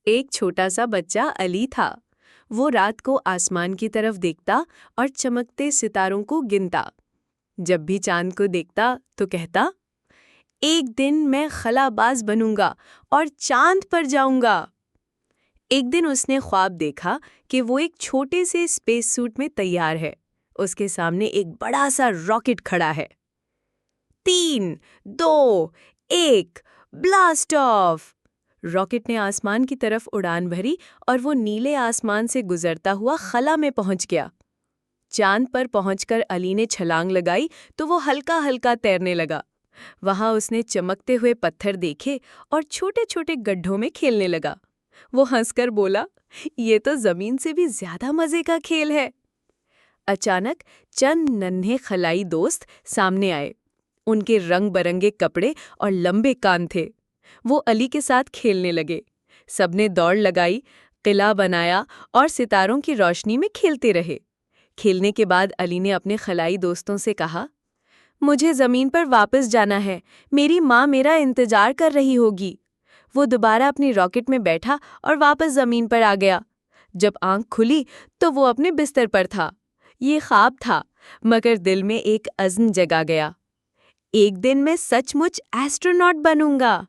एक छोटा सा बच्चा अली था। वो रात को आसमान की तरफ देखता और चमकते सितारों को गिनता। जब भी चांद को देखता तो कहता, एक दिन मैं खलाबाज बनूंगा और चांद पर जाऊंगा। एक दिन उसने ख्वाब देखा कि वो एक छोटे से स्पेस सूट में तैयार है। उसके सामने एक बड़ा सा रॉकेट खड़ा है। 3, 2, 1, ब्लास्ट ऑफ! रॉकेट ने आसमान की तरफ उड़ान भरी और वो नीले आसमान से गुजरता हुआ खला में पहुंच गया। चांद पर पहुंचकर अली ने छलांग लगाई तो वो हल्का हल्का तैरने लगा। वहां उसने चमकते हुए पत्थर देखे और छोटे छोटे गड्ढों में खेलने लगा। वो हंसकर बोला, ये तो जमीन से भी ज्यादा मजे का खेल है। अचानक चंद नन्हे खलाई दोस्त सामने आए। उनके रंग बरंगे कपड़े और लंबे कान थे। वो अली के साथ खेलने लगे। सबने दौड़ लगाई, किला बनाया और सितारों की रोशनी में खेलते रहे। खेलने के बाद अली ने अपने खलाई दोस्तों से कहा, मुझे जमीन पर वापस जाना है। मेरी माँ मेरा इंतजार कर रही होगी। वो दोबारा अपनी रॉकेट में बैठा और वापस जमीन पर आ गया। जब आंख खुली तो वो अपने बिस्तर पर था। ये ख्वाब था, मगर दिल में एक अज़्म जगा गया। एक दिन मैं सचमुच एस्ट्रोनॉट बनूंगा।